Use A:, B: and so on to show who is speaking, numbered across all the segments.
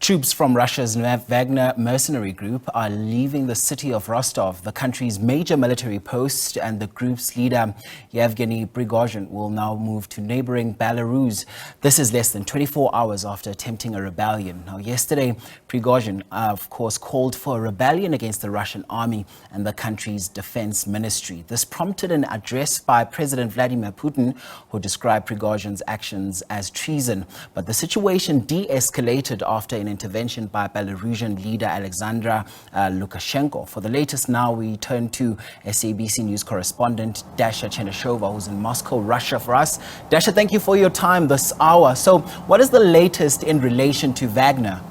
A: Troops from Russia's Wagner mercenary group are leaving the city of Rostov, the country's major military post, and the group's leader, Yevgeny Prigozhin, will now move to neighbouring Belarus. This is less than 24 hours after attempting a rebellion. Now, yesterday, Prigozhin, of course, called for a rebellion against the Russian army and the country's defense ministry. This prompted an address by President Vladimir Putin, who described Prigozhin's actions as treason. But the situation de-escalated after an intervention by Belarusian leader Alexander Lukashenko. For the latest now, we turn to SABC News correspondent Dasha Chernyshova, who's in Moscow, Russia, for us. Dasha, thank you for your time this hour. So what is the latest in relation to Wagner?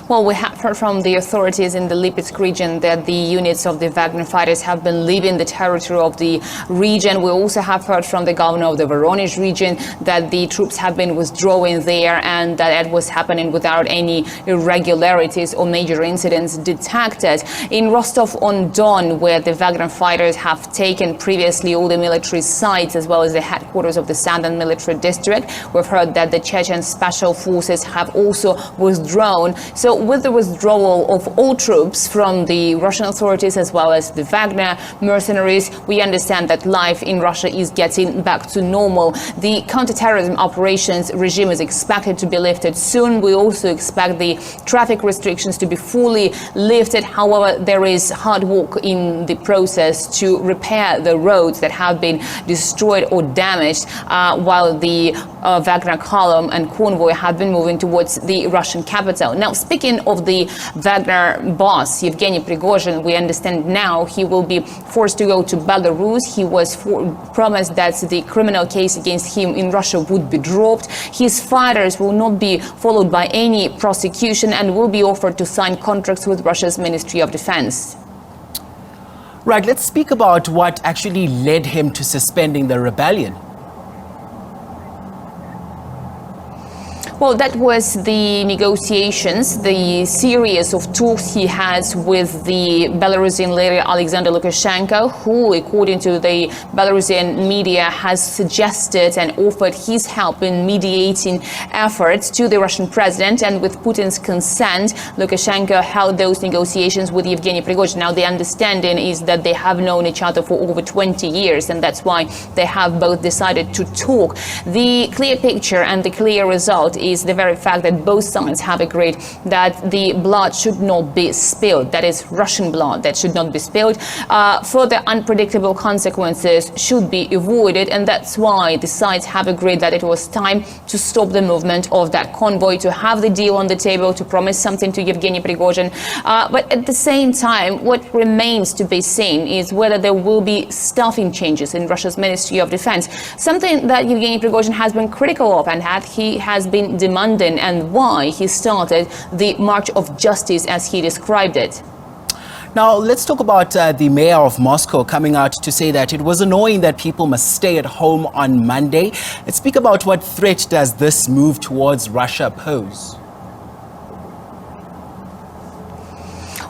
B: Well, we have heard from the authorities in the Lipetsk region that the units of the Wagner fighters have been leaving the territory of the region. We also have heard from the governor of the Voronezh region that the troops have been withdrawing there and that it was happening without any irregularities or major incidents detected. In Rostov-on-Don, where the Wagner fighters have taken previously all the military sites as well as the headquarters of the Southern Military District, we've heard that the Chechen special forces have also withdrawn. So with the withdrawal of all troops from the Russian authorities as well as the Wagner mercenaries, we understand that life in Russia is getting back to normal. The counter-terrorism operations regime is expected to be lifted soon. We also expect the traffic restrictions to be fully lifted. However, there is hard work in the process to repair the roads that have been destroyed or damaged, while the Wagner column and convoy have been moving towards the Russian capital. Now, speaking of the Wagner boss, Yevgeny Prigozhin, we understand now he will be forced to go to Belarus. He was promised that the criminal case against him in Russia would be dropped. His fighters will not be followed by any prosecution and will be offered to sign contracts with Russia's Ministry of Defense.
A: Right, let's speak about what actually led him to suspending the rebellion.
B: Well, that was the negotiations, the series of talks he has with the Belarusian leader Alexander Lukashenko, who, according to the Belarusian media, has suggested and offered his help in mediating efforts to the Russian president. And with Putin's consent, Lukashenko held those negotiations with Yevgeny Prigozhin. Now, the understanding is that they have known each other for over 20 years, and that's why they have both decided to talk. The clear picture and the clear result is the very fact that both sides have agreed that the blood should not be spilled. That is Russian blood that should not be spilled. Further unpredictable consequences should be avoided, and that's why the sides have agreed that it was time to stop the movement of that convoy, to have the deal on the table, to promise something to Yevgeny Prigozhin. But at the same time, what remains to be seen is whether there will be staffing changes in Russia's Ministry of Defense, something that Yevgeny Prigozhin has been critical of and he has been demanding, and why he started the March of Justice, as he described it.
A: Now, let's talk about the mayor of Moscow coming out to say that it was annoying that people must stay at home on Monday. Let's speak about what threat does this move towards Russia pose?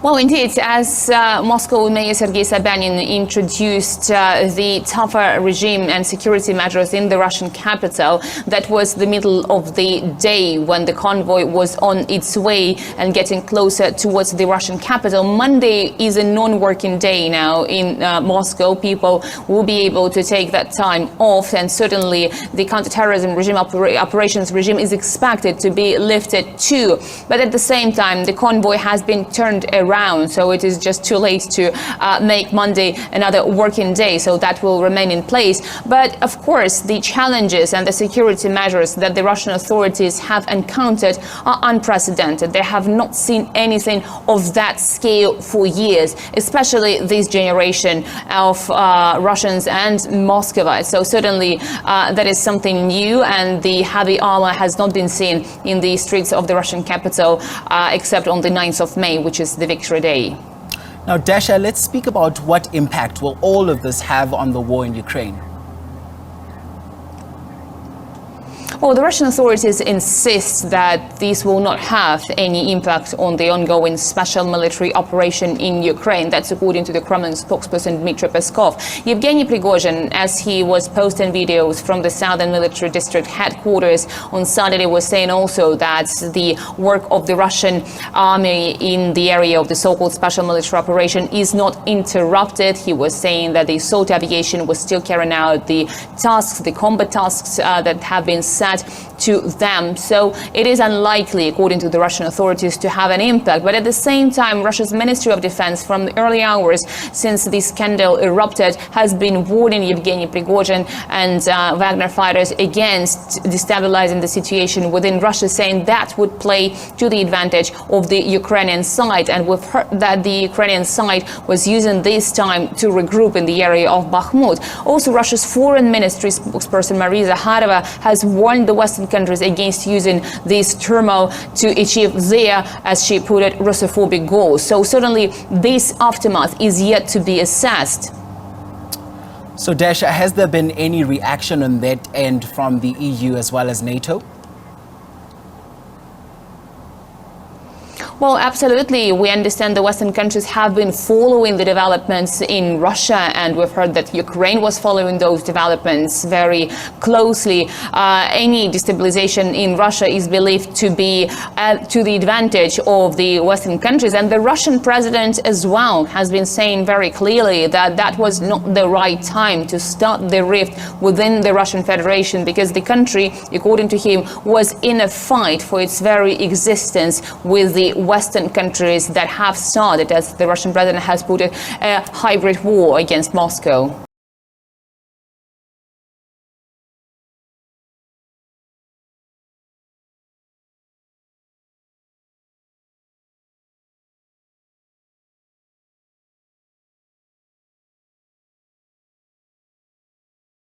B: Well, indeed, as Moscow Mayor Sergei Sobyanin introduced the tougher regime and security measures in the Russian capital, that was the middle of the day when the convoy was on its way and getting closer towards the Russian capital. Monday is a non-working day now in Moscow. People will be able to take that time off, and certainly the counterterrorism regime, operations regime, is expected to be lifted too. But at the same time, the convoy has been turned around, so it is just too late to make Monday another working day, so that will remain in place. But of course, the challenges and the security measures that the Russian authorities have encountered are unprecedented. They have not seen anything of that scale for years, especially this generation of Russians and Muscovites. So certainly that is something new, and the heavy armor has not been seen in the streets of the Russian capital except on the 9th of May, which is the Victory Day.
A: Now, Dasha, let's speak about what impact will all of this have on the war in Ukraine.
B: Well, the Russian authorities insist that this will not have any impact on the ongoing special military operation in Ukraine. That's according to the Kremlin spokesperson Dmitry Peskov. Yevgeny Prigozhin, as he was posting videos from the southern military district headquarters on Saturday, was saying also that the work of the Russian army in the area of the so-called special military operation is not interrupted. He was saying that the assault aviation was still carrying out the tasks, the combat tasks that have been set to them. So it is unlikely, according to the Russian authorities, to have an impact. But at the same time, Russia's Ministry of Defense, from the early hours since this scandal erupted, has been warning Yevgeny Prigozhin and Wagner fighters against destabilizing the situation within Russia, saying that would play to the advantage of the Ukrainian side. And we've heard that the Ukrainian side was using this time to regroup in the area of Bakhmut. Also, Russia's foreign ministry spokesperson Maria Zakharova has warned the Western countries against using this turmoil to achieve their, as she put it, Russophobic goals. So certainly this aftermath is yet to be assessed.
A: So Dasha, has there been any reaction on that end from the EU as well as NATO?
B: Well, absolutely. We understand the Western countries have been following the developments in Russia, and we've heard that Ukraine was following those developments very closely. Any destabilization in Russia is believed to be to the advantage of the Western countries. And the Russian president as well has been saying very clearly that that was not the right time to start the rift within the Russian Federation, because the country, according to him, was in a fight for its very existence with the Western countries that have started, as the Russian president has put it, a hybrid war against Moscow.